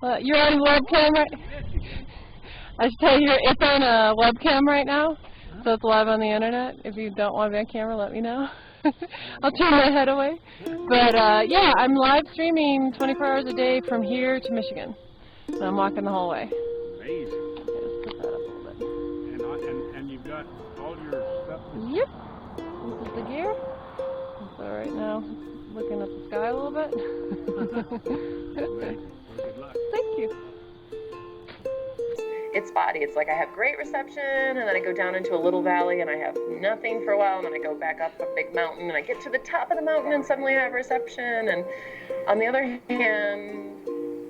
You're on webcam right. I should tell you, it's on a webcam right now, so it's live on the internet. If you don't want to be on camera, let me know. I'll turn my head away. But yeah, I'm live streaming 24 hours a day from here to Michigan. And I'm walking the whole way. Amazing. Okay, let's put that up a little bit. And you've got all your stuff. Yep. This is the gear. So right now, looking at the sky a little bit. Amazing. Well, good luck. Thank you. It's spotty. It's like I have great reception, and then I go down into a little valley and I have nothing for a while, and then I go back up a big mountain and I get to the top of the mountain and suddenly I have reception. And on the other hand,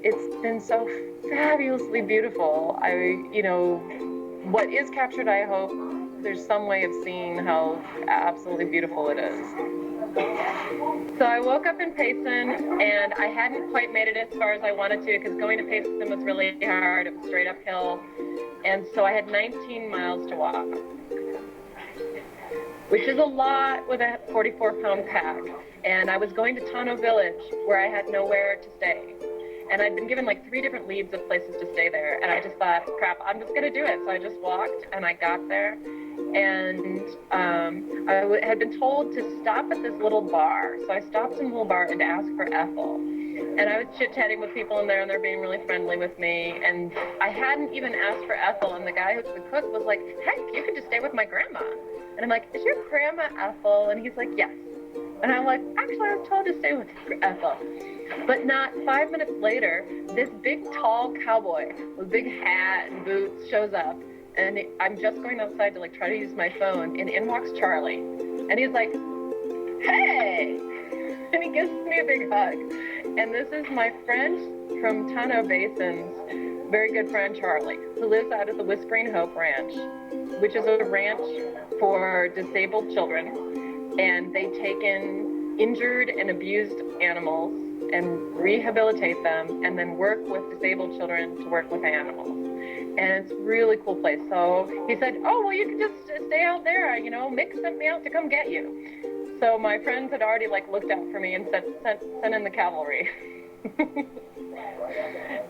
it's been so fabulously beautiful. What is captured, I hope there's some way of seeing how absolutely beautiful it is. So I woke up in Payson, and I hadn't quite made it as far as I wanted to because going to Payson was really hard. It was straight uphill, and so I had 19 miles to walk, which is a lot with a 44-pound pack. And I was going to Tano Village, where I had nowhere to stay. And I'd been given like 3 different leads of places to stay there, and I just thought, crap, I'm just going to do it. So I just walked, and I got there. And I had been told to stop at this little bar. So I stopped in a little bar and asked for Ethel. And I was chit-chatting with people in there, and they're being really friendly with me. And I hadn't even asked for Ethel, and the guy who's the cook was like, heck, you could just stay with my grandma. And I'm like, is your grandma Ethel? And he's like, yes. And I'm like, actually, I was told to stay with Ethel. But not 5 minutes later, this big, tall cowboy with a big hat and boots shows up. And I'm just going outside to try to use my phone, and in walks Charlie. And he's like, hey! And he gives me a big hug. And this is my friend from Tano Basin's very good friend, Charlie, who lives out at the Whispering Hope Ranch, which is a ranch for disabled children. And they take in injured and abused animals and rehabilitate them, and then work with disabled children to work with animals. And it's a really cool place. So he said, oh, well, you can just stay out there. Mick sent me out to come get you. So my friends had already looked out for me and sent in the cavalry.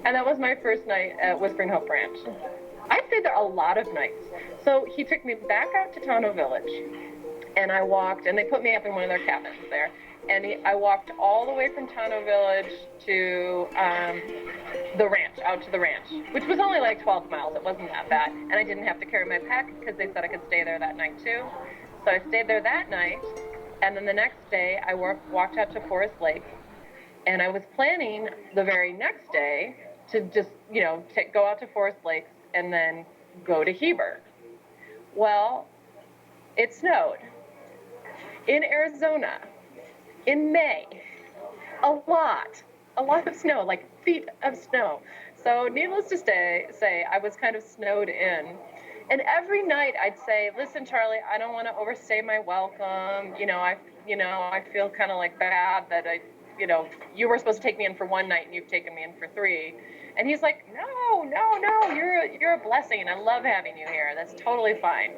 And that was my first night at Whispering Hope Ranch. I stayed there a lot of nights. So he took me back out to Tano Village, and I walked, and they put me up in one of their cabins there. And I walked all the way from Tano Village to the ranch, out to the ranch, which was only 12 miles. It wasn't that bad. And I didn't have to carry my pack because they said I could stay there that night too. So I stayed there that night. And then the next day, I walked out to Forest Lake. And I was planning the very next day to just, go out to Forest Lake and then go to Heber. Well, it snowed in Arizona. In May, a lot of snow, feet of snow. So needless to say, I was kind of snowed in. And every night I'd say, listen, Charlie, I don't want to overstay my welcome. I feel kind of bad that you were supposed to take me in for one night and you've taken me in for 3. And he's like, no, you're a blessing. I love having you here. That's totally fine.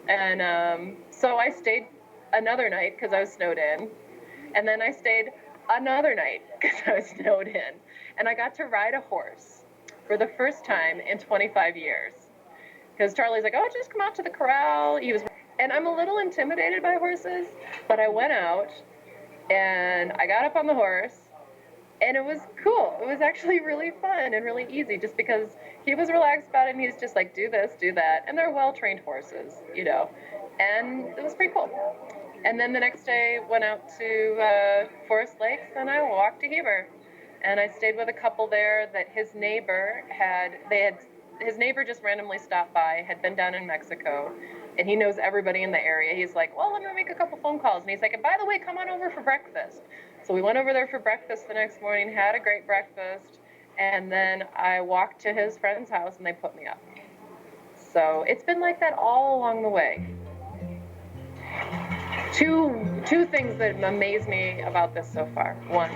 And so I stayed another night because I was snowed in. And then I stayed another night because I was snowed in. And I got to ride a horse for the first time in 25 years. Because Charlie's like, oh, just come out to the corral. And I'm a little intimidated by horses, but I went out and I got up on the horse, and it was cool. It was actually really fun and really easy just because he was relaxed about it, and he was just like, do this, do that. And they're well-trained horses, and it was pretty cool. And then the next day, went out to Forest Lakes, and I walked to Heber. And I stayed with a couple there that his neighbor his neighbor just randomly stopped by, had been down in Mexico, and he knows everybody in the area. He's like, well, let me make a couple phone calls. And he's like, and by the way, come on over for breakfast. So we went over there for breakfast the next morning, had a great breakfast, and then I walked to his friend's house, and they put me up. So it's been like that all along the way. Two things that amaze me about this so far. One,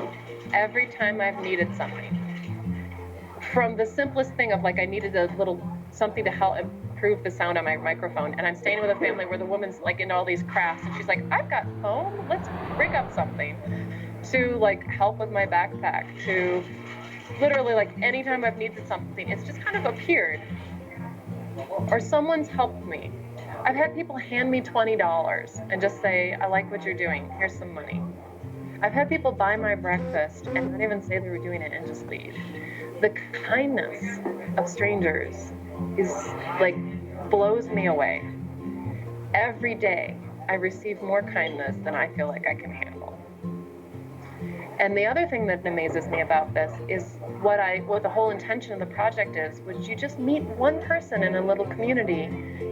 every time I've needed something, from the simplest thing of I needed a little something to help improve the sound on my microphone, and I'm staying with a family where the woman's into all these crafts, and she's like, I've got foam, let's rig up something, to help with my backpack, to literally like anytime I've needed something, it's just kind of appeared. Or someone's helped me. I've had people hand me $20 and just say, I like what you're doing, here's some money. I've had people buy my breakfast and not even say they were doing it and just leave. The kindness of strangers is like, blows me away. Every day I receive more kindness than I feel like I can handle. And the other thing that amazes me about this is what the whole intention of the project is, which you just meet one person in a little community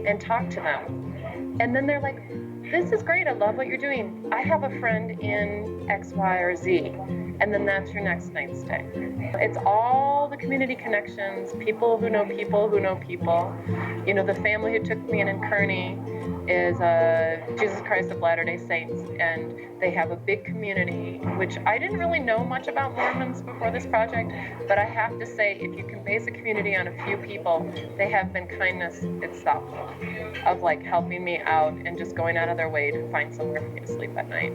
and talk to them. And then they're like, this is great, I love what you're doing. I have a friend in X, Y, or Z. And then that's your next night stay. It's all the community connections, people who know people who know people. You know, the family who took me in Kearney is Jesus Christ of Latter-day Saints, and they have a big community, which I didn't really know much about Mormons before this project, but I have to say, if you can base a community on a few people, they have been kindness itself, of like helping me out and just going out of their way to find somewhere for me to sleep at night.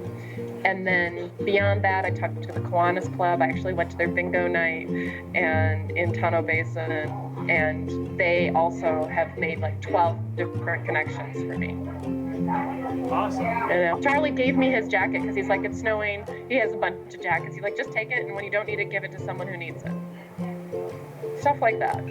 And then beyond that, I talked to the Kiwanis Club. I actually went to their bingo night and in Tonto Basin, and they also have made like 12 different connections for me. Awesome. And Charlie gave me his jacket because he's like, it's snowing. He has a bunch of jackets. He's like, just take it, and when you don't need it, give it to someone who needs it. Stuff like that.